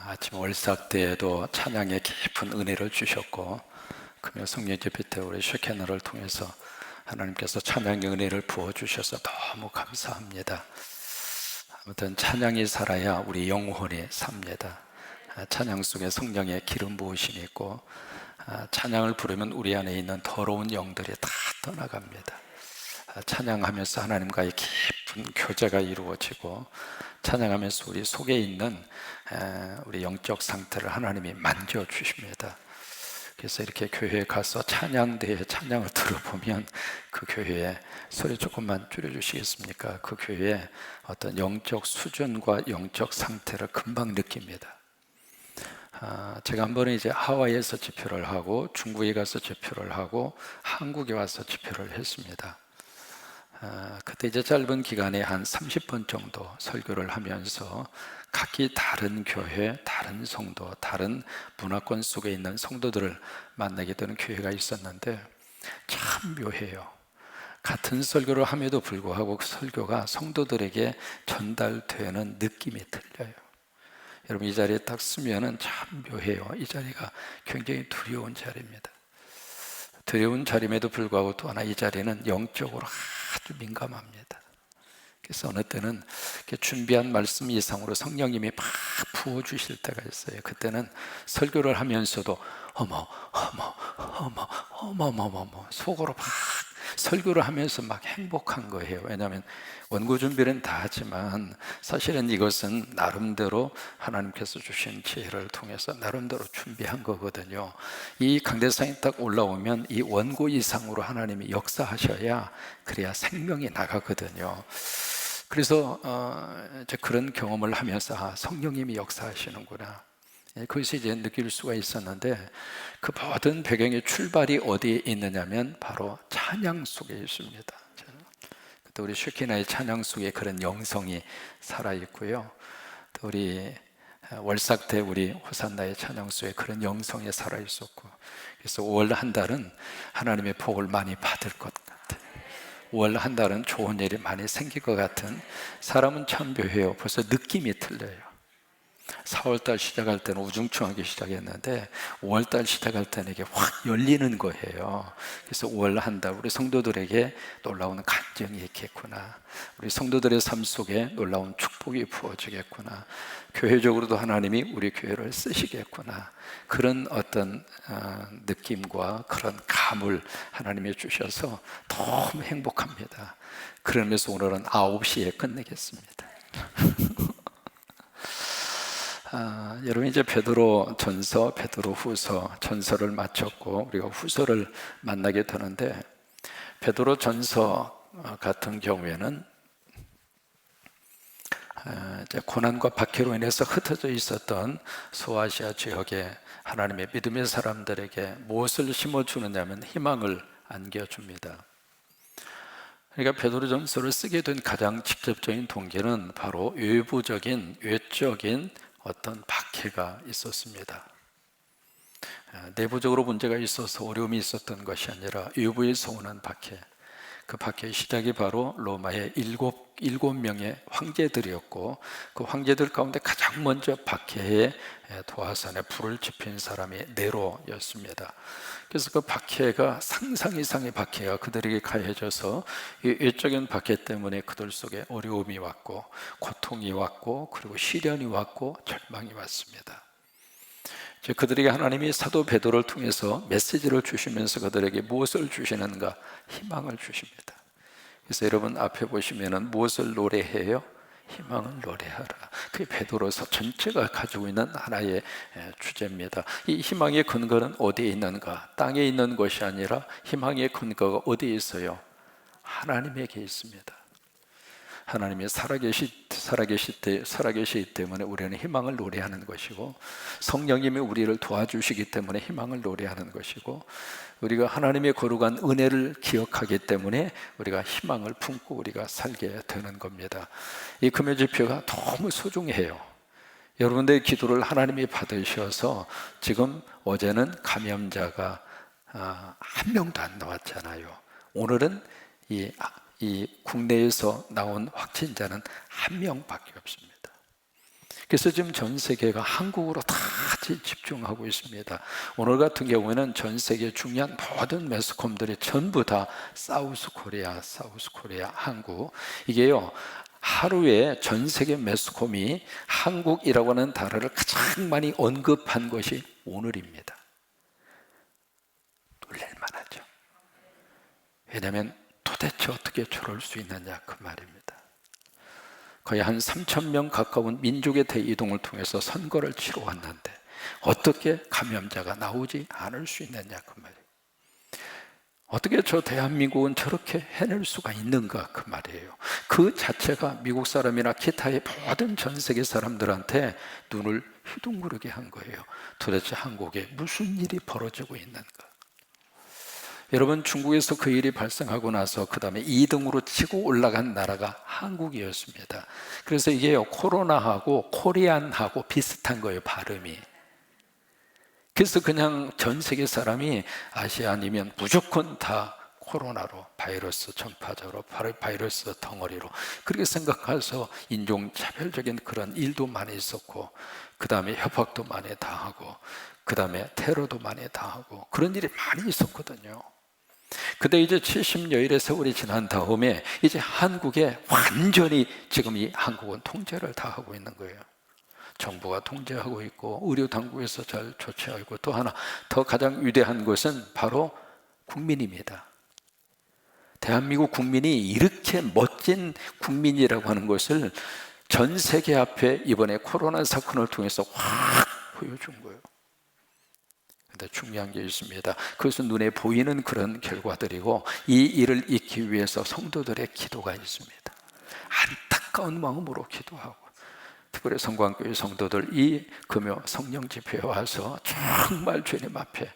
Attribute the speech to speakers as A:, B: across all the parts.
A: 아침 월삭 때에도 찬양에 깊은 은혜를 주셨고, 금요 성령 집회 때 우리 쉐케너를 통해서 하나님께서 찬양의 은혜를 부어주셔서 너무 감사합니다. 아무튼 찬양이 살아야 우리 영혼이 삽니다. 찬양 속에 성령의 기름 부으심이 있고, 찬양을 부르면 우리 안에 있는 더러운 영들이 다 떠나갑니다. 찬양하면서 하나님과의 깊은 교제가 이루어지고, 찬양하면서 우리 속에 있는 우리 영적 상태를 하나님이 만져주십니다. 그래서 이렇게 교회에 가서 찬양대회 찬양을 들어보면 그 교회에 소리 조금만 줄여주시겠습니까? 그 교회의 어떤 영적 수준과 영적 상태를 금방 느낍니다. 제가 한 번은 이제 하와이에서 집회를 하고 중국에 가서 집회를 하고 한국에 와서 집회를 했습니다. 그때 이제 짧은 기간에 한 30번 정도 설교를 하면서 각기 다른 교회, 다른 성도, 다른 문화권 속에 있는 성도들을 만나게 되는 교회가 있었는데 참 묘해요. 같은 설교를 함에도 불구하고 그 설교가 성도들에게 전달되는 느낌이 틀려요. 여러분, 이 자리에 딱 쓰면은 참 묘해요. 이 자리가 굉장히 두려운 자리입니다. 두려운 자리임에도 불구하고 또 하나 이 자리는 영적으로 아주 민감합니다. 그래서 어느 때는 준비한 말씀 이상으로 성령님이 막 부어주실 때가 있어요. 그때는 설교를 하면서도 어머 속으로 막 설교를 하면서 막 행복한 거예요. 왜냐하면 원고 준비는 다 하지만 사실은 이것은 나름대로 하나님께서 주신 지혜를 통해서 나름대로 준비한 거거든요. 이 강대상이 딱 올라오면 이 원고 이상으로 하나님이 역사하셔야 그래야 생명이 나가거든요. 그래서 이제 그런 경험을 하면서 성령님이 역사하시는구나, 그것이 이제 느낄 수가 있었는데, 그 모든 배경의 출발이 어디에 있느냐면 바로 찬양 속에 있습니다. 또 우리 쉐키나의 찬양 속에 그런 영성이 살아있고요, 또 우리 월삭 때 우리 호산나의 찬양 속에 그런 영성이 살아있었고, 그래서 5월 한 달은 하나님의 복을 많이 받을 것 같아요. 5월 한 달은 좋은 일이 많이 생길 것 같은, 사람은 참 묘해요. 벌써 느낌이 틀려요. 4월달 시작할 때는 우중충하게 시작했는데 5월달 시작할 때는 이게 확 열리는 거예요. 그래서 5월 한 달 우리 성도들에게 놀라운 간증이 있겠구나, 우리 성도들의 삶 속에 놀라운 축복이 부어지겠구나, 교회적으로도 하나님이 우리 교회를 쓰시겠구나, 그런 어떤 느낌과 그런 감을 하나님이 주셔서 너무 행복합니다. 그러면서 오늘은 9시에 끝내겠습니다. 여러분, 이제 베드로 전서, 베드로 후서, 전서를 마쳤고 우리가 후서를 만나게 되는데, 베드로 전서 같은 경우에는 이제 고난과 박해로 인해서 흩어져 있었던 소아시아 지역에 하나님의 믿음의 사람들에게 무엇을 심어주느냐면 희망을 안겨줍니다. 그러니까 베드로 전서를 쓰게 된 가장 직접적인 동기는 바로 외적인 어떤 박해가 있었습니다. 내부적으로 문제가 있어서 어려움이 있었던 것이 아니라 외부에서 오는 박해, 그 박해의 시작이 바로 로마의 일곱 명의 황제들이었고, 그 황제들 가운데 가장 먼저 박해의 도화선에 불을 지핀 사람이 네로였습니다. 그래서 그 박해가 상상 이상의 박해가 그들에게 가해져서 이 외적인 박해 때문에 그들 속에 어려움이 왔고, 고통이 왔고, 그리고 시련이 왔고, 절망이 왔습니다. 그들에게 하나님이 사도 베드로를 통해서 메시지를 주시면서 그들에게 무엇을 주시는가? 희망을 주십니다. 그래서 여러분 앞에 보시면은 무엇을 노래해요? 희망을 노래하라. 그게 베드로서 전체가 가지고 있는 하나의 주제입니다. 이 희망의 근거는 어디에 있는가? 땅에 있는 것이 아니라 희망의 근거가 어디에 있어요? 하나님에게 있습니다. 하나님이 살아계시기 때문에 우리는 희망을 노래하는 것이고, 성령님이 우리를 도와주시기 때문에 희망을 노래하는 것이고, 우리가 하나님의 거룩한 은혜를 기억하기 때문에 우리가 희망을 품고 우리가 살게 되는 겁니다. 이 금요 집회가 너무 소중해요. 여러분들의 기도를 하나님이 받으셔서 지금 어제는 감염자가 한 명도 안 나왔잖아요. 오늘은 이 국내에서 나온 확진자는 한 명밖에 없습니다. 그래서 지금 전 세계가 한국으로 다 집중하고 있습니다. 오늘 같은 경우에는 전 세계 중요한 모든 매스컴들이 전부 다 사우스 코리아, 한국. 이게요, 하루에 전 세계 매스컴이 한국이라고 하는 단어를 가장 많이 언급한 것이 오늘입니다. 놀랄만하죠. 왜냐하면 도대체 어떻게 저럴 수 있느냐 그 말입니다. 거의 한 3,000명 가까운 민족의 대이동을 통해서 선거를 치러 왔는데 어떻게 감염자가 나오지 않을 수 있느냐 그 말이에요. 어떻게 저 대한민국은 저렇게 해낼 수가 있는가 그 말이에요. 그 자체가 미국 사람이나 기타의 모든 전 세계 사람들한테 눈을 휘둥그르게 한 거예요. 도대체 한국에 무슨 일이 벌어지고 있는가. 여러분, 중국에서 그 일이 발생하고 나서 그 다음에 2등으로 치고 올라간 나라가 한국이었습니다. 그래서 이게요, 코로나하고 코리안하고 비슷한 거예요, 발음이. 그래서 그냥 전 세계 사람이 아시안이면 무조건 다 코로나로, 바이러스 전파자로, 바이러스 덩어리로 그렇게 생각해서 인종차별적인 그런 일도 많이 있었고, 그 다음에 협박도 많이 당하고, 그 다음에 테러도 많이 당하고, 그런 일이 많이 있었거든요. 근데 이제 70여일의 세월이 지난 다음에 이제 한국에 완전히 지금 이 한국은 통제를 다 하고 있는 거예요. 정부가 통제하고 있고 의료 당국에서 잘 조치하고 있고, 또 하나 더 가장 위대한 것은 바로 국민입니다. 대한민국 국민이 이렇게 멋진 국민이라고 하는 것을 전 세계 앞에 이번에 코로나 사건을 통해서 확 보여준 거예요. 근데 중요한 게 있습니다. 그것은 눈에 보이는 그런 결과들이고, 이 일을 잊기 위해서 성도들의 기도가 있습니다. 안타까운 마음으로 기도하고, 특별히 성광교회 성도들 이 금요 성령 집회에 와서 정말 주님 앞에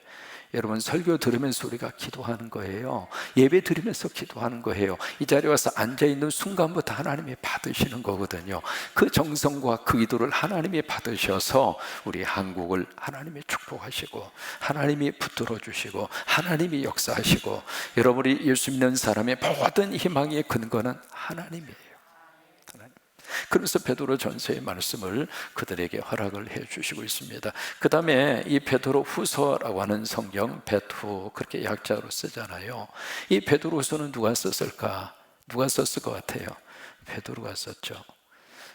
A: 여러분 설교 들으면서 우리가 기도하는 거예요. 예배 드리면서 기도하는 거예요. 이 자리에 와서 앉아있는 순간부터 하나님이 받으시는 거거든요. 그 정성과 그 기도를 하나님이 받으셔서 우리 한국을 하나님이 축복하시고, 하나님이 붙들어 주시고, 하나님이 역사하시고, 여러분이 예수 믿는 사람의 모든 희망의 근거는 하나님이에요. 그래서 베드로 전서의 말씀을 그들에게 허락을 해 주시고 있습니다. 그 다음에 이 베드로 후서라고 하는 성경, 베투 그렇게 약자로 쓰잖아요. 이 베드로 후서는 누가 썼을까? 누가 썼을 것 같아요? 베드로가 썼죠.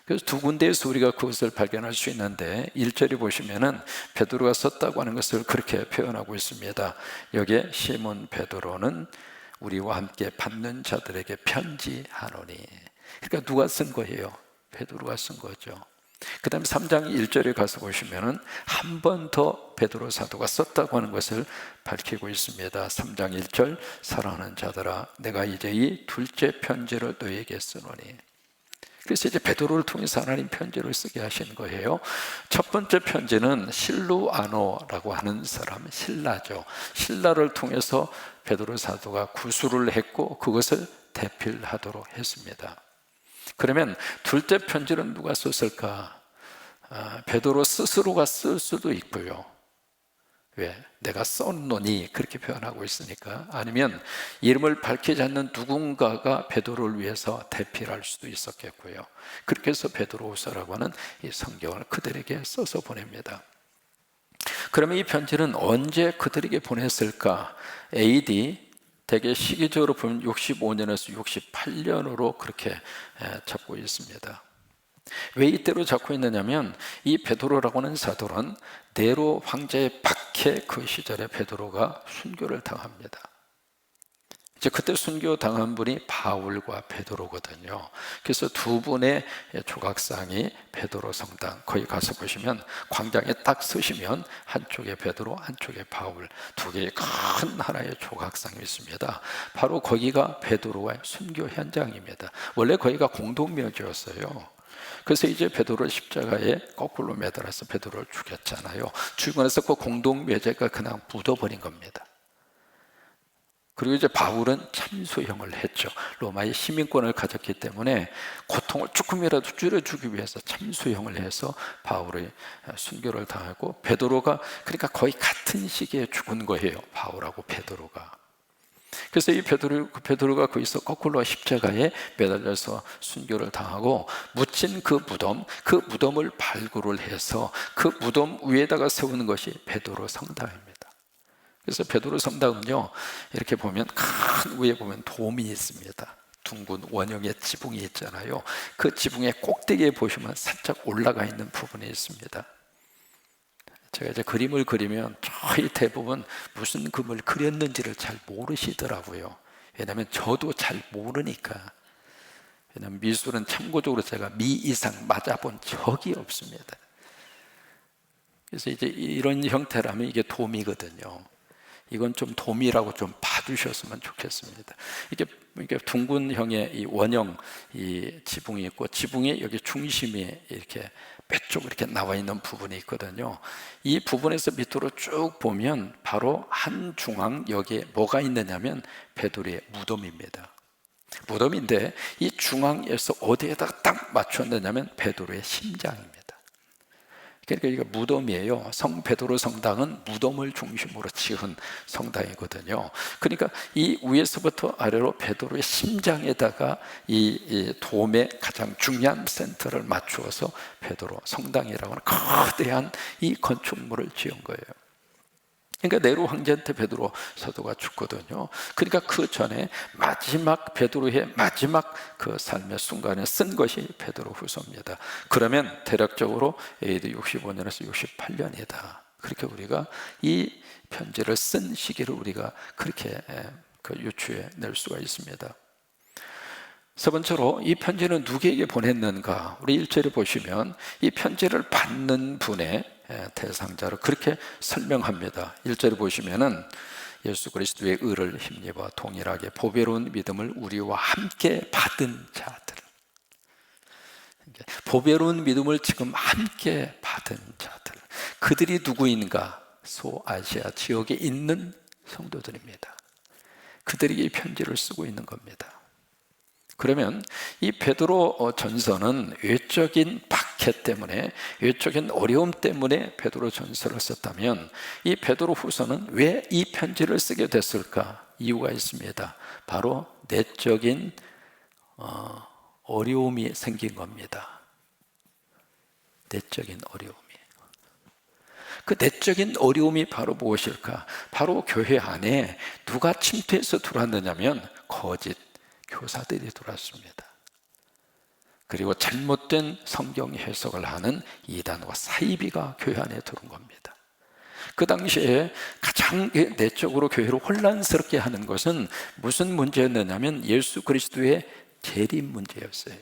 A: 그래서 두 군데에서 우리가 그것을 발견할 수 있는데, 1절에 보시면은 베드로가 썼다고 하는 것을 그렇게 표현하고 있습니다. 여기에 시몬 베드로는 우리와 함께 받는 자들에게 편지하노니. 그러니까 누가 쓴 거예요? 베드로가 쓴 거죠. 그 다음에 3장 1절에 가서 보시면은 한 번 더 베드로 사도가 썼다고 하는 것을 밝히고 있습니다. 3장 1절, 사랑하는 자들아, 내가 이제 이 둘째 편지를 너에게 쓰노니. 그래서 이제 베드로를 통해서 하나님 편지를 쓰게 하신 거예요. 첫 번째 편지는 실루아노라고 하는 사람, 신라죠. 신라를 통해서 베드로 사도가 구술을 했고 그것을 대필하도록 했습니다. 그러면 둘째 편지는 누가 썼을까? 베드로 스스로가 쓸 수도 있고요. 왜? 내가 썼노니 그렇게 표현하고 있으니까. 아니면 이름을 밝히지 않는 누군가가 베드로를 위해서 대필할 수도 있었겠고요. 그렇게 해서 베드로후서라고 하는 이 성경을 그들에게 써서 보냅니다. 그러면 이 편지는 언제 그들에게 보냈을까? AD 대개 시기적으로 보면 65년에서 68년으로 그렇게 잡고 있습니다. 왜 이때로 잡고 있느냐면, 이 베드로라고 하는 사도는 네로 황제의 박해 그 시절에 베드로가 순교를 당합니다. 이제 그때 순교 당한 분이 바울과 베드로거든요. 그래서 두 분의 조각상이 베드로 성당, 거기 가서 보시면 광장에 딱 서시면 한쪽에 베드로, 한쪽에 바울, 두 개의 큰 하나의 조각상이 있습니다. 바로 거기가 베드로의 순교 현장입니다. 원래 거기가 공동묘지였어요. 그래서 이제 베드로를 십자가에 거꾸로 매달아서 베드로를 죽였잖아요. 죽이고 나서 그 공동묘지가 그냥 묻어버린 겁니다. 그리고 이제 바울은 참수형을 했죠. 로마의 시민권을 가졌기 때문에 고통을 조금이라도 줄여주기 위해서 참수형을 해서 바울의 순교를 당하고, 베드로가 그러니까 거의 같은 시기에 죽은 거예요. 바울하고 베드로가. 그래서 이 베드로가 거기서 거꾸로 십자가에 매달려서 순교를 당하고 묻힌 그 무덤을 발굴을 해서 그 무덤 위에다가 세우는 것이 베드로 성당입니다. 그래서 베드로 성당은요, 이렇게 보면 큰 위에 보면 돔이 있습니다. 둥근 원형의 지붕이 있잖아요. 그 지붕의 꼭대기에 보시면 살짝 올라가 있는 부분이 있습니다. 제가 이제 그림을 그리면 거의 대부분 무슨 그림을 그렸는지를 잘 모르시더라고요. 왜냐하면 저도 잘 모르니까. 왜냐하면 미술은 참고적으로 제가 미 이상 맞아본 적이 없습니다. 그래서 이제 이런 형태라면 이게 돔이거든요. 이건 좀 돔이라고 좀 봐주셨으면 좋겠습니다. 이게 둥근형의 이 원형 이 지붕이 있고, 지붕이 여기 중심이 이렇게 빼쪽 이렇게 나와 있는 부분이 있거든요. 이 부분에서 밑으로 쭉 보면 바로 한 중앙, 여기에 뭐가 있느냐면 베드로의 무덤입니다. 무덤인데 이 중앙에서 어디에다가 딱 맞췄느냐면 베드로의 심장입니다. 그러니까 이게 무덤이에요. 성 베드로 성당은 무덤을 중심으로 지은 성당이거든요. 그러니까 이 위에서부터 아래로 베드로의 심장에다가 이 돔의 가장 중요한 센터를 맞추어서 베드로 성당이라고 하는 거대한 이 건축물을 지은 거예요. 그러니까 네로 황제한테 베드로 사도가 죽거든요. 그러니까 그 전에 마지막 베드로의 마지막 그 삶의 순간에 쓴 것이 베드로 후서입니다. 그러면 대략적으로 AD 65년에서 68년이다. 그렇게 우리가 이 편지를 쓴 시기를 우리가 그렇게 유추해 낼 수가 있습니다. 세 번째로 이 편지는 누구에게 보냈는가? 우리 1절에 보시면 이 편지를 받는 분의 대상자로 그렇게 설명합니다. 1절에 보시면은 예수 그리스도의 의를 힘입어 동일하게 보배로운 믿음을 우리와 함께 받은 자들, 보배로운 믿음을 지금 함께 받은 자들, 그들이 누구인가? 소아시아 지역에 있는 성도들입니다. 그들에게 이 편지를 쓰고 있는 겁니다. 그러면 이 베드로 전서는 외적인 박해 때문에, 외적인 어려움 때문에 베드로 전서를 썼다면, 이 베드로 후서는 왜 이 편지를 쓰게 됐을까? 이유가 있습니다. 바로 내적인 어려움이 생긴 겁니다. 내적인 어려움이. 그 내적인 어려움이 바로 무엇일까? 바로 교회 안에 누가 침투해서 들어왔느냐면 거짓 교사들이 들어왔습니다. 그리고 잘못된 성경 해석을 하는 이단과 사이비가 교회 안에 들어온 겁니다. 그 당시에 가장 내적으로 교회를 혼란스럽게 하는 것은 무슨 문제였느냐면 예수 그리스도의 재림 문제였어요.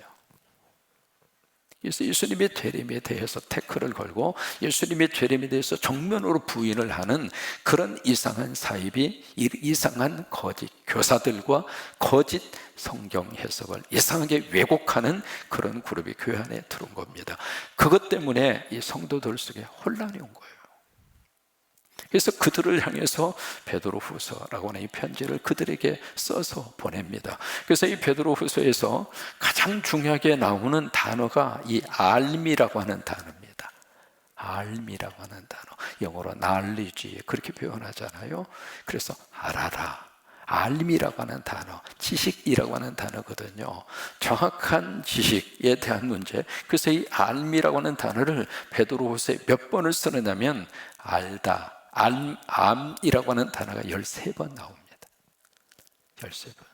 A: 그래서 예수님의 재림에 대해서 태클을 걸고 예수님의 재림에 대해서 정면으로 부인을 하는 그런 이상한 사입이, 이상한 거짓 교사들과 거짓 성경 해석을 이상하게 왜곡하는 그런 그룹이 교회 안에 들어온 겁니다. 그것 때문에 이 성도들 속에 혼란이 온 거예요. 그래서 그들을 향해서 베드로 후서라고 하는 이 편지를 그들에게 써서 보냅니다. 그래서 이 베드로 후서에서 가장 중요하게 나오는 단어가 이 알미라고 하는 단어입니다. 알미라고 하는 단어, 영어로 knowledge 그렇게 표현하잖아요. 그래서 알아라, 알미라고 하는 단어, 지식이라고 하는 단어거든요. 정확한 지식에 대한 문제. 그래서 이 알미라고 하는 단어를 베드로 후서에 몇 번을 쓰느냐면 알다, 암이라고 하는 단어가 13번 나옵니다. 13번.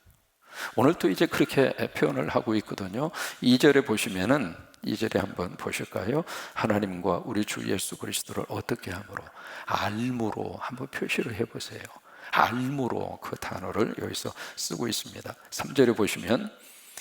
A: 오늘 또 이제 그렇게 표현을 하고 있거든요. 2절에 보시면은, 2절에 한번 보실까요? 하나님과 우리 주 예수 그리스도를 어떻게 함으로? 알무로 한번 표시를 해보세요. 알무로 그 단어를 여기서 쓰고 있습니다. 3절에 보시면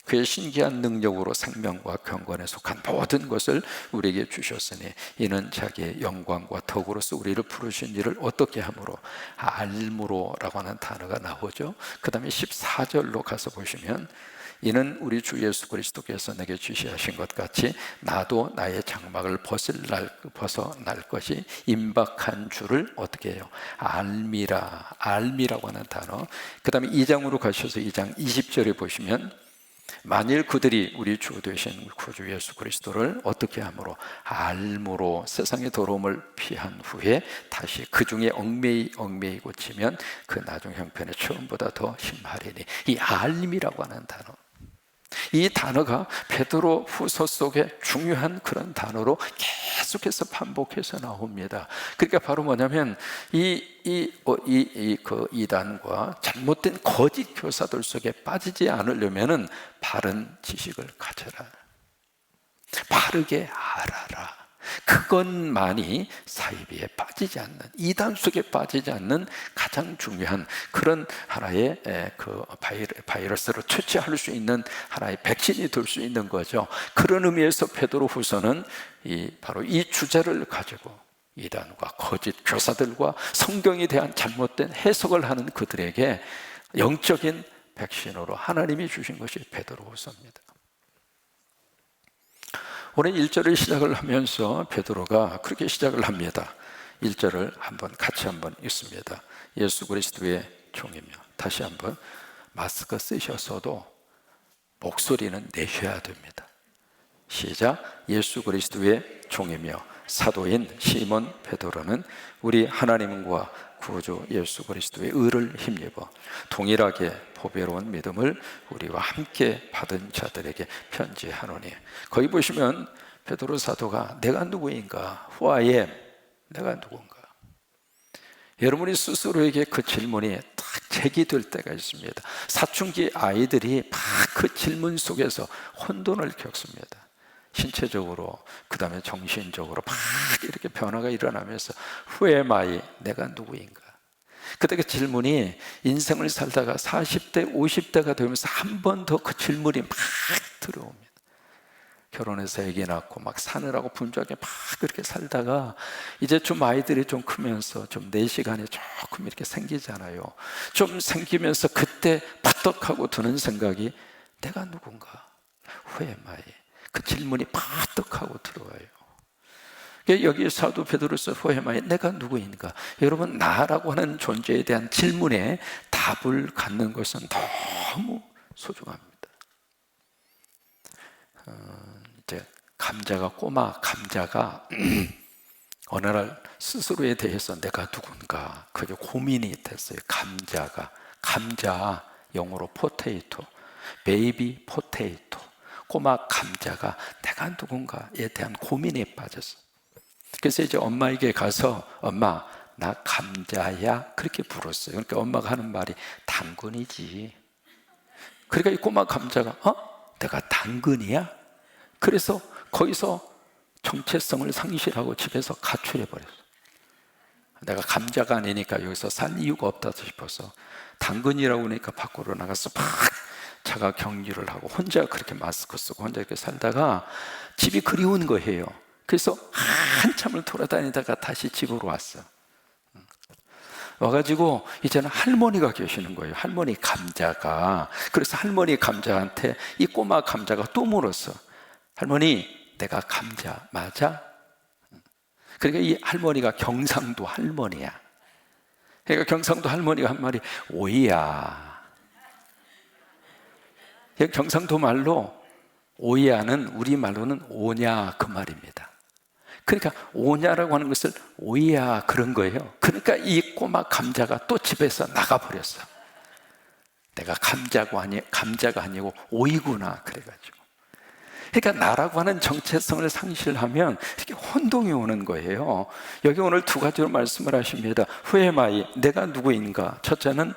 A: 그의 신기한 능력으로 생명과 경건에 속한 모든 것을 우리에게 주셨으니 이는 자기의 영광과 덕으로서 우리를 부르신 일을 어떻게 함으로? 알무로라고 하는 단어가 나오죠. 그 다음에 14절로 가서 보시면 이는 우리 주 예수 그리스도께서 내게 주시하신 것 같이 나도 나의 장막을 벗어날 것이 임박한 줄을 어떻게 해요? 알미라고 하는 단어. 그 다음에 2장으로 가셔서 2장 20절에 보시면 만일 그들이 우리 주 되신 구주 예수 그리스도를 어떻게 함으로 알므로 세상의 더러움을 피한 후에 다시 그 중에 얽매이 고치면 그 나중 형편에 처음보다 더 심하리니, 이 알림이라고 하는 단어, 이 단어가 베드로 후서 속에 중요한 그런 단어로 계속해서 반복해서 나옵니다. 그러니까 바로 뭐냐면 그 이단과 잘못된 거짓 교사들 속에 빠지지 않으려면은 바른 지식을 가져라, 바르게 알아라. 그것만이 사이비에 빠지지 않는, 이단 속에 빠지지 않는 가장 중요한 그런 하나의 그 바이러스를 처치할 수 있는 하나의 백신이 될 수 있는 거죠. 그런 의미에서 베드로후서는 바로 이 주제를 가지고 이단과 거짓 교사들과 성경에 대한 잘못된 해석을 하는 그들에게 영적인 백신으로 하나님이 주신 것이 베드로후서입니다. 오늘 1절을 시작을 하면서 베드로가 그렇게 시작을 합니다. 1절을 같이 한번 읽습니다. 예수 그리스도의 종이며, 다시 한번 마스크 쓰셔서도 목소리는 내셔야 됩니다. 시작. 예수 그리스도의 종이며 사도인 시몬 베드로는 우리 하나님과 구주 예수 그리스도의 의를 힘입어 동일하게 보배로운 믿음을 우리와 함께 받은 자들에게 편지하노니. 거기 보시면 베드로 사도가 내가 누구인가, Who I am, 내가 누군가, 여러분이 스스로에게 그 질문이 딱 제기될 때가 있습니다. 사춘기 아이들이 막 그 질문 속에서 혼돈을 겪습니다. 신체적으로, 그 다음에 정신적으로 막 이렇게 변화가 일어나면서 Who am I, 내가 누구인가. 그때 그 질문이 인생을 살다가 40대, 50대가 되면서 한 번 더 그 질문이 막 들어옵니다. 결혼해서 아기 낳고 막 사느라고 분주하게 막 그렇게 살다가 이제 좀 아이들이 좀 크면서 좀 내 시간이 조금 이렇게 생기잖아요. 좀 생기면서 그때 파떡하고 드는 생각이 내가 누군가, Who am I? 그 질문이 파떡하고 들어와요. 여기 사도 베드로서 Who am I? 내가 누구인가? 여러분, 나라고 하는 존재에 대한 질문에 답을 갖는 것은 너무 소중합니다. 이제 꼬마 감자가 어느 날 스스로에 대해서 내가 누군가 그게 고민이 됐어요. 감자, 영어로 포테이토, 베이비 포테이토, 꼬마 감자가 내가 누군가에 대한 고민에 빠졌어. 그래서 이제 엄마에게 가서 엄마, 나 감자야, 그렇게 불었어요. 그러니까 엄마가 하는 말이 당근이지. 그러니까 이 꼬마 감자가 내가 당근이야? 그래서 거기서 정체성을 상실하고 집에서 가출해 버렸어. 내가 감자가 아니니까 여기서 살 이유가 없다 싶어서 당근이라고 하니까 밖으로 나가서 막 자가 격리를 하고 혼자 그렇게 마스크 쓰고 혼자 이렇게 살다가 집이 그리운 거예요. 그래서 한참을 돌아다니다가 다시 집으로 왔어. 와가지고 이제는 할머니가 계시는 거예요. 할머니 감자가. 그래서 할머니 감자한테 이 꼬마 감자가 또 물었어. 할머니, 내가 감자 맞아? 그러니까 이 할머니가 경상도 할머니야. 그러니까 경상도 할머니가 한 말이 오이야. 경상도 말로 오이야는 우리말로는 오냐 그 말입니다. 그러니까 오냐라고 하는 것을 오이야 그런 거예요. 그러니까 이 꼬마 감자가 또 집에서 나가버렸어. 내가 감자가 아니고 오이구나 그래가지고. 그러니까 나라고 하는 정체성을 상실하면 이렇게 혼동이 오는 거예요. 여기 오늘 두 가지로 말씀을 하십니다. Who am I? 내가 누구인가? 첫째는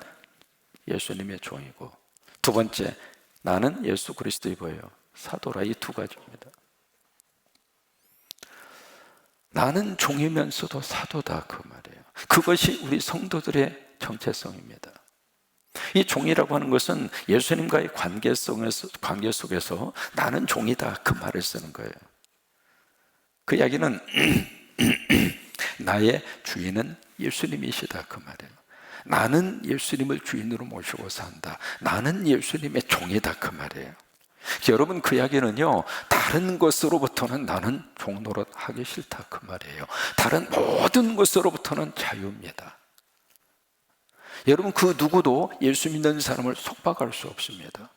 A: 예수님의 종이고, 두 번째 나는 예수 그리스도의 뭐예요? 사도라. 이 두 가지입니다. 나는 종이면서도 사도다 그 말이에요. 그것이 우리 성도들의 정체성입니다. 이 종이라고 하는 것은 예수님과의 관계 속에서 나는 종이다 그 말을 쓰는 거예요. 그 이야기는 나의 주인은 예수님이시다 그 말이에요. 나는 예수님을 주인으로 모시고 산다. 나는 예수님의 종이다 그 말이에요. 여러분, 그 이야기는요, 다른 것으로부터는 나는 종노릇 하기 싫다 그 말이에요. 다른 모든 것으로부터는 자유입니다. 여러분, 그 누구도 예수 믿는 사람을 속박할 수 없습니다.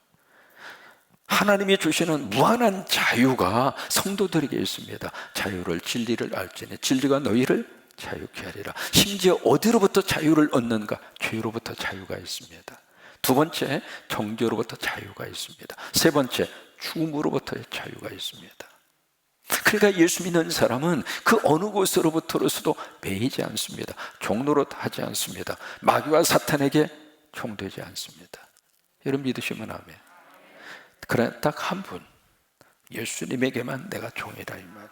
A: 하나님이 주시는 무한한 자유가 성도들에게 있습니다. 자유를 진리를 알지니 진리가 너희를 자유케 하리라. 심지어 어디로부터 자유를 얻는가? 죄로부터 자유가 있습니다. 두 번째, 정죄로부터 자유가 있습니다. 세 번째, 죽음으로부터의 자유가 있습니다. 그러니까 예수 믿는 사람은 그 어느 곳으로부터로서도 매이지 않습니다. 종노릇 하지 않습니다. 마귀와 사탄에게 종되지 않습니다. 여러분 믿으시면 아멘. 그러나 딱 한 분, 예수님에게만 내가 종이라 이 말이에요.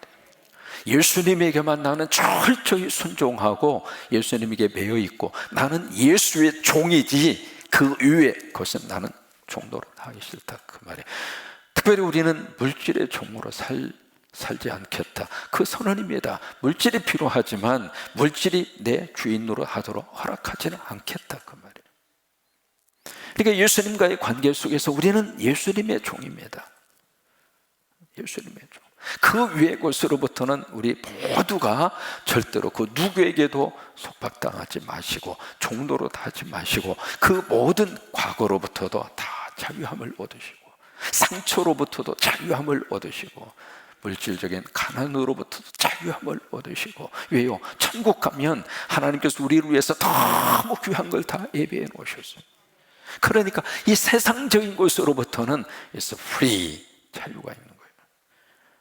A: 예수님에게만 나는 철저히 순종하고 예수님에게 매여 있고 나는 예수의 종이지 그 이외의 것은 나는 종노릇 하기 싫다 그 말이에요. 특별히 우리는 물질의 종으로 살지 않겠다 그 선언입니다. 물질이 필요하지만 물질이 내 주인으로 하도록 허락하지는 않겠다 그 말이에요. 그러니까 예수님과의 관계 속에서 우리는 예수님의 종입니다. 예수님의 종. 그 위의 것으로부터는 우리 모두가 절대로 그 누구에게도 속박당하지 마시고 종노릇 하지 마시고 그 모든 과거로부터도 다 자유함을 얻으시고 상처로부터도 자유함을 얻으시고 물질적인 가난으로부터도 자유함을 얻으시고. 왜요? 천국 가면 하나님께서 우리를 위해서 너무 귀한 걸 다 예비해 놓으셨어요. 그러니까 이 세상적인 것으로부터는 it's free, 자유가 있는 거예요.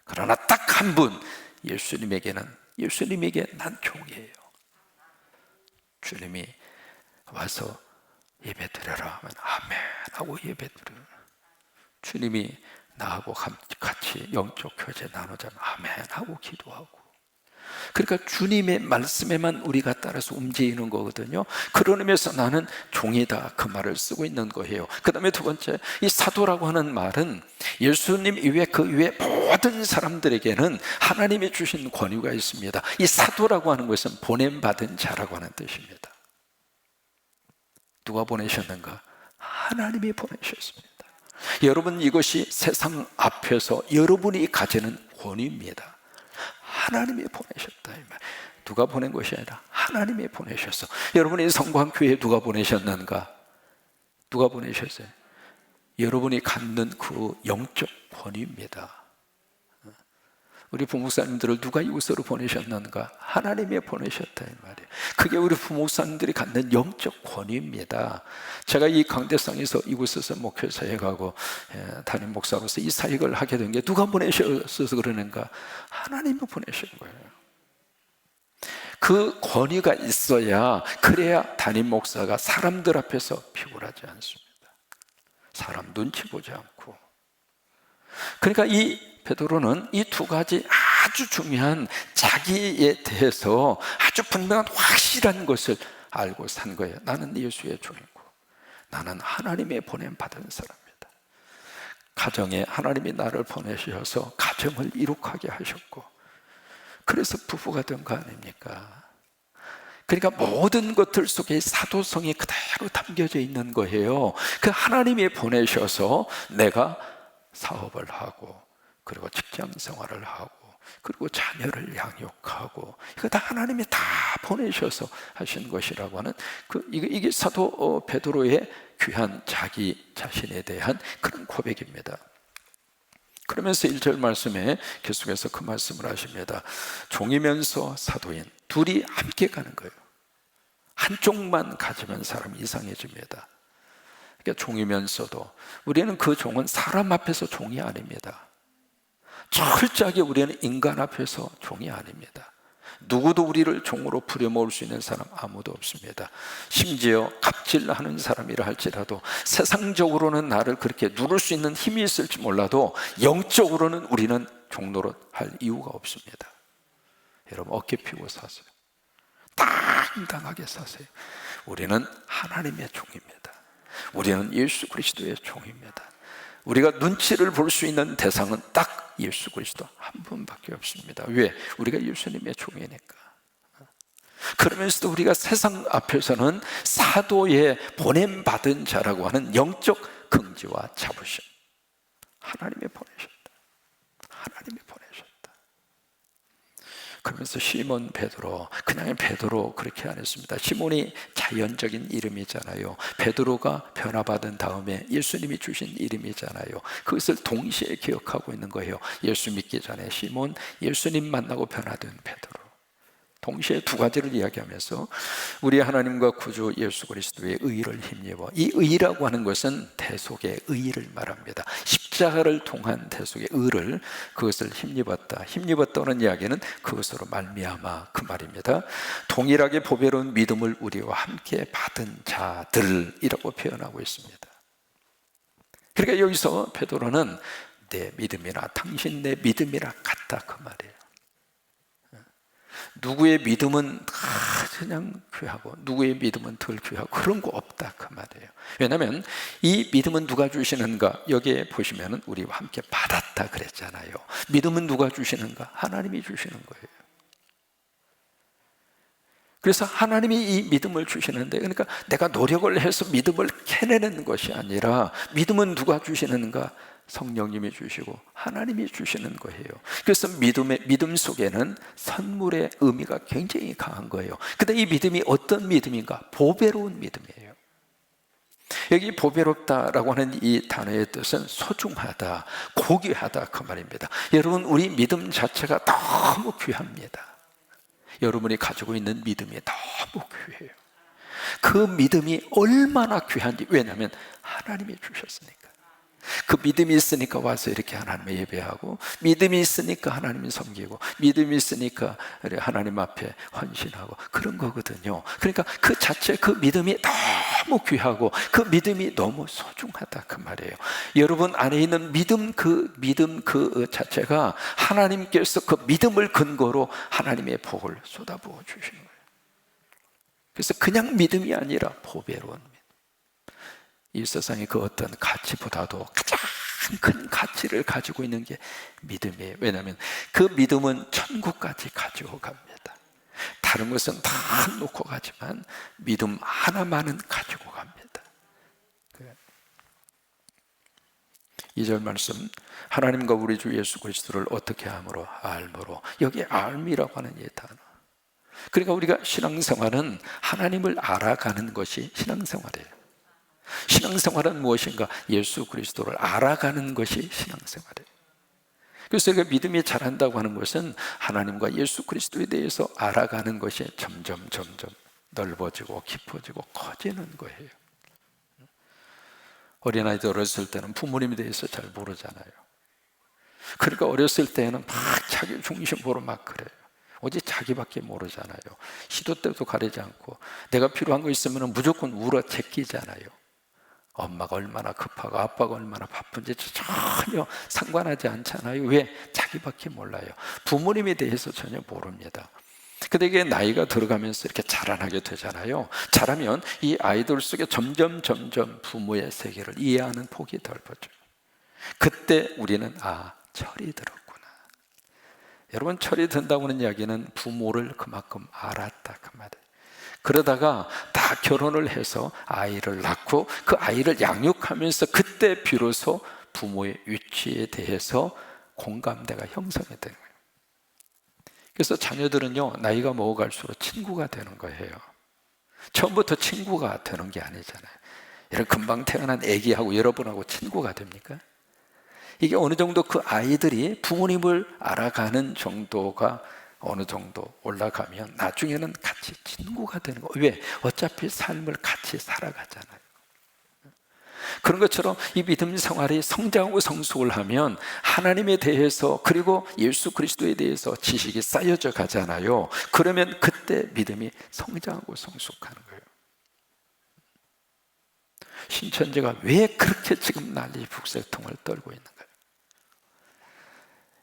A: 그러나 딱 한 분, 예수님에게 난 종이에요. 주님이 와서 예배 드려라 하면 아멘 하고 예배 드려요. 주님이 나하고 같이 영적 교제 나누자면 아멘 하고 기도하고. 그러니까 주님의 말씀에만 우리가 따라서 움직이는 거거든요. 그런 의미에서 나는 종이다 그 말을 쓰고 있는 거예요. 그 다음에 두 번째, 이 사도라고 하는 말은 예수님 이외 그 이외 모든 사람들에게는 하나님이 주신 권위가 있습니다. 이 사도라고 하는 것은 보냄받은 자라고 하는 뜻입니다. 누가 보내셨는가? 하나님이 보내셨습니다. 여러분, 이것이 세상 앞에서 여러분이 가지는 권위입니다. 하나님이 보내셨다 이 말. 누가 보낸 것이 아니라 하나님이 보내셨어. 여러분이 성광교회에 누가 보내셨는가? 누가 보내셨어요? 여러분이 갖는 그 영적 권위입니다. 우리 부목사님들을 누가 이곳으로 보내셨는가? 하나님이 보내셨다 이 말이에요. 그게 우리 부목사님들이 갖는 영적 권위입니다. 제가 이 강대상에서 이곳에서 목회사에 가고 담임 목사로서 이 사역을 하게 된 게 누가 보내셔서 그러는가? 하나님이 보내신 거예요. 그 권위가 있어야, 그래야 담임 목사가 사람들 앞에서 비굴하지 않습니다. 사람 눈치 보지 않고. 그러니까 이 베드로는 이 두 가지 아주 중요한 자기에 대해서 아주 분명한 확실한 것을 알고 산 거예요. 나는 예수의 종이고 나는 하나님의 보냄받은 사람이다. 가정에 하나님이 나를 보내셔서 가정을 이룩하게 하셨고, 그래서 부부가 된 거 아닙니까? 그러니까 모든 것들 속에 사도성이 그대로 담겨져 있는 거예요. 그 하나님이 보내셔서 내가 사업을 하고, 그리고 직장 생활을 하고, 그리고 자녀를 양육하고, 이거 다 하나님이 다 보내셔서 하신 것이라고 하는 이게 사도 베드로의 귀한 자기 자신에 대한 그런 고백입니다. 그러면서 1절 말씀에 계속해서 그 말씀을 하십니다. 종이면서 사도인, 둘이 함께 가는 거예요. 한쪽만 가지면 사람이 이상해집니다. 그러니까 종이면서도 우리는 그 종은 사람 앞에서 종이 아닙니다. 철저하게 우리는 인간 앞에서 종이 아닙니다. 누구도 우리를 종으로 부려먹을 수 있는 사람 아무도 없습니다. 심지어 갑질하는 사람이라 할지라도 세상적으로는 나를 그렇게 누를 수 있는 힘이 있을지 몰라도 영적으로는 우리는 종노릇 할 이유가 없습니다. 여러분, 어깨 피고 사세요. 당당하게 사세요. 우리는 하나님의 종입니다. 우리는 예수 그리스도의 종입니다. 우리가 눈치를 볼 수 있는 대상은 딱 예수 그리스도 한 분밖에 없습니다. 왜? 우리가 예수님의 종이니까. 그러면서도 우리가 세상 앞에서는 사도의 보냄받은 자라고 하는 영적 긍지와 자부심. 하나님이 보내셨다. 하나님이 보내셨다. 그러면서 시몬 베드로, 그냥 베드로 그렇게 안 했습니다. 시몬이 자연적인 이름이잖아요. 베드로가 변화받은 다음에 예수님이 주신 이름이잖아요. 그것을 동시에 기억하고 있는 거예요. 예수 믿기 전에 시몬, 예수님 만나고 변화된 베드로. 동시에 두 가지를 이야기하면서 우리 하나님과 구주 예수 그리스도의 의를 힘입어, 이 의라고 하는 것은 대속의 의를 말합니다. 십자가를 통한 대속의 의를, 그것을 힘입었다. 힘입었다는 이야기는 그것으로 말미암아, 그 말입니다. 동일하게 보배로운 믿음을 우리와 함께 받은 자들이라고 표현하고 있습니다. 그러니까 여기서 베드로는 내 믿음이나 당신 내 믿음이라 같다, 그 말이에요. 누구의 믿음은 그냥 귀하고 누구의 믿음은 덜 귀하고 그런 거 없다, 그 말이에요. 왜냐하면 이 믿음은 누가 주시는가, 여기에 보시면 우리와 함께 받았다 그랬잖아요. 믿음은 누가 주시는가? 하나님이 주시는 거예요. 그래서 하나님이 이 믿음을 주시는데, 그러니까 내가 노력을 해서 믿음을 캐내는 것이 아니라, 믿음은 누가 주시는가? 성령님이 주시고 하나님이 주시는 거예요. 그래서 믿음 속에는 선물의 의미가 굉장히 강한 거예요. 근데 이 믿음이 어떤 믿음인가? 보배로운 믿음이에요. 여기 보배롭다라고 하는 이 단어의 뜻은 소중하다, 고귀하다, 그 말입니다. 여러분, 우리 믿음 자체가 너무 귀합니다. 여러분이 가지고 있는 믿음이 너무 귀해요. 그 믿음이 얼마나 귀한지, 왜냐하면 하나님이 주셨으니까. 그 믿음이 있으니까 와서 이렇게 하나님을 예배하고, 믿음이 있으니까 하나님을 섬기고, 믿음이 있으니까 하나님 앞에 헌신하고, 그런 거거든요. 그러니까 그 자체, 그 믿음이 너무 귀하고 그 믿음이 너무 소중하다, 그 말이에요. 여러분 안에 있는 믿음 그 자체가 하나님께서 그 믿음을 근거로 하나님의 복을 쏟아부어 주시는 거예요. 그래서 그냥 믿음이 아니라 보배로운 믿음. 이 세상의 그 어떤 가치보다도 가장 큰 가치를 가지고 있는 게 믿음이에요. 왜냐하면 그 믿음은 천국까지 가지고 갑니다. 다른 것은 다 놓고 가지만 믿음 하나만은 가지고 갑니다. 2절 말씀, 하나님과 우리 주 예수 그리스도를 어떻게 함으로? 알므로. 여기 알미라고 하는 이 단어. 그러니까 우리가 신앙생활은 하나님을 알아가는 것이 신앙생활이에요. 신앙생활은 무엇인가? 예수 그리스도를 알아가는 것이 신앙생활이에요. 그래서 그 믿음이 자란다고 하는 것은 하나님과 예수 그리스도에 대해서 알아가는 것이 점점 넓어지고 깊어지고 커지는 거예요. 어린아이들 어렸을 때는 부모님에 대해서 잘 모르잖아요. 그러니까 어렸을 때는 막 자기 중심으로 막 그래요. 오직 자기밖에 모르잖아요. 시도 때도 가리지 않고, 내가 필요한 거 있으면 무조건 울어 제끼잖아요. 엄마가 얼마나 급하고 아빠가 얼마나 바쁜지 전혀 상관하지 않잖아요. 왜? 자기밖에 몰라요. 부모님에 대해서 전혀 모릅니다. 근데 이게 나이가 들어가면서 이렇게 자라나게 되잖아요. 자라면 이 아이들 속에 점점 부모의 세계를 이해하는 폭이 넓어져요. 그때 우리는 철이 들었구나. 여러분, 철이 든다고 하는 이야기는 부모를 그만큼 알았다, 그 말이에요. 그러다가 다 결혼을 해서 아이를 낳고 그 아이를 양육하면서 그때 비로소 부모의 위치에 대해서 공감대가 형성이 되는 거예요. 그래서 자녀들은요, 나이가 먹어갈수록 친구가 되는 거예요. 처음부터 친구가 되는 게 아니잖아요. 여러분, 금방 태어난 애기하고 여러분하고 친구가 됩니까? 이게 어느 정도 그 아이들이 부모님을 알아가는 정도가 어느 정도 올라가면 나중에는 같이 친구가 되는 거예요. 왜? 어차피 삶을 같이 살아가잖아요. 그런 것처럼 이 믿음 생활이 성장하고 성숙을 하면 하나님에 대해서, 그리고 예수 그리스도에 대해서 지식이 쌓여져 가잖아요. 그러면 그때 믿음이 성장하고 성숙하는 거예요. 신천지가 왜 그렇게 지금 난리 북새통을 떨고 있는가?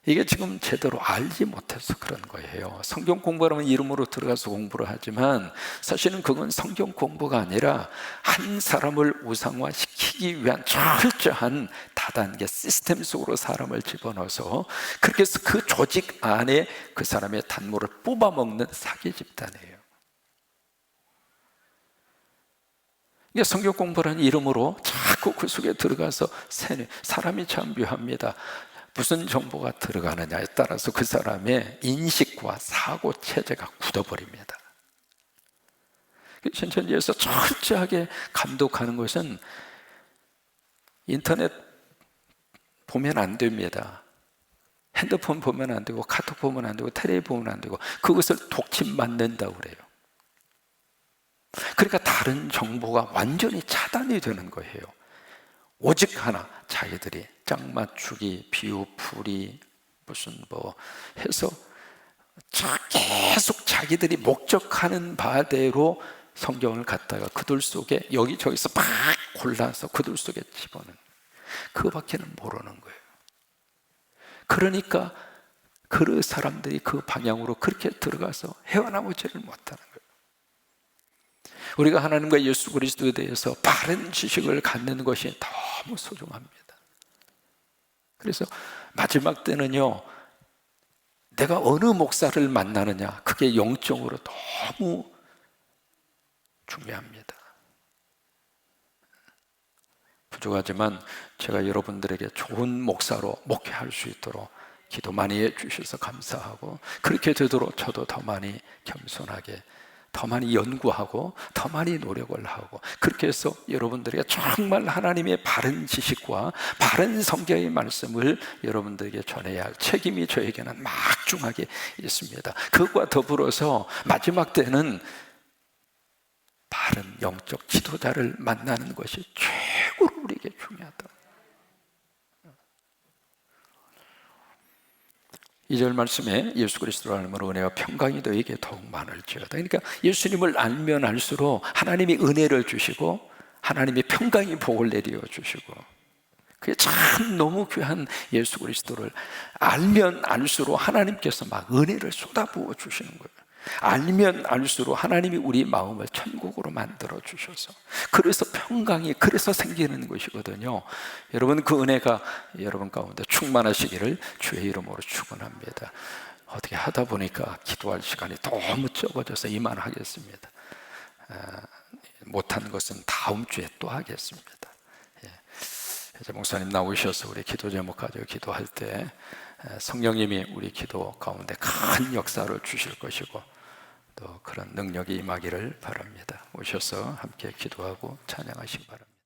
A: 이게 지금 제대로 알지 못해서 그런 거예요. 성경 공부하면 이름으로 들어가서 공부를 하지만 사실은 그건 성경 공부가 아니라 한 사람을 우상화시키기 위한 철저한 다단계 시스템 속으로 사람을 집어넣어서 그렇게 해서 그 조직 안에 그 사람의 단물을 뽑아먹는 사기 집단이에요. 이게 성경 공부라는 이름으로 자꾸 그 속에 들어가서 사람이 참 묘합니다. 무슨 정보가 들어가느냐에 따라서 그 사람의 인식과 사고 체제가 굳어버립니다. 신천지에서 철저하게 감독하는 것은 인터넷 보면 안 됩니다. 핸드폰 보면 안 되고, 카톡 보면 안 되고, 텔레비 보면 안 되고, 그것을 독침 맞는다고 그래요. 그러니까 다른 정보가 완전히 차단이 되는 거예요. 오직 하나, 자기들이 짝 맞추기, 비유풀이 무슨 뭐 해서 계속 자기들이 목적하는 바대로 성경을 갖다가 그들 속에 여기저기서 막 골라서 그들 속에 집어넣는, 그거밖에는 모르는 거예요. 그러니까 그 사람들이 그 방향으로 그렇게 들어가서 헤어나오지를 못하는 거예요. 우리가 하나님과 예수 그리스도에 대해서 바른 지식을 갖는 것이 너무 소중합니다. 그래서 마지막 때는요, 내가 어느 목사를 만나느냐, 그게 영적으로 너무 중요합니다. 부족하지만 제가 여러분들에게 좋은 목사로 목회할 수 있도록 기도 많이 해주셔서 감사하고, 그렇게 되도록 저도 더 많이 겸손하게, 더 많이 연구하고 더 많이 노력을 하고, 그렇게 해서 여러분들에게 정말 하나님의 바른 지식과 바른 성경의 말씀을 여러분들에게 전해야 할 책임이 저에게는 막중하게 있습니다. 그것과 더불어서 마지막 때는 바른 영적 지도자를 만나는 것이 최고로 우리에게 중요하다. 2절 말씀에 예수 그리스도를 알므로 은혜와 평강이 너에게 더욱 많을지어다. 그러니까 예수님을 알면 알수록 하나님이 은혜를 주시고 하나님의 평강이 복을 내려 주시고, 그게 참 너무 귀한 예수 그리스도를 알면 알수록 하나님께서 막 은혜를 쏟아부어 주시는 거예요. 알면 알수록 하나님이 우리 마음을 천국으로 만들어 주셔서, 그래서 평강이 그래서 생기는 것이거든요. 여러분, 그 은혜가 여러분 가운데 충만하시기를 주의 이름으로 축원합니다. 어떻게 하다 보니까 기도할 시간이 너무 적어져서 이만하겠습니다. 못한 것은 다음 주에 또 하겠습니다. 이제 목사님 나오셔서 우리 기도 제목 가지고 기도할 때 성령님이 우리 기도 가운데 큰 역사를 주실 것이고, 또 그런 능력이 임하기를 바랍니다. 오셔서 함께 기도하고 찬양하시기 바랍니다.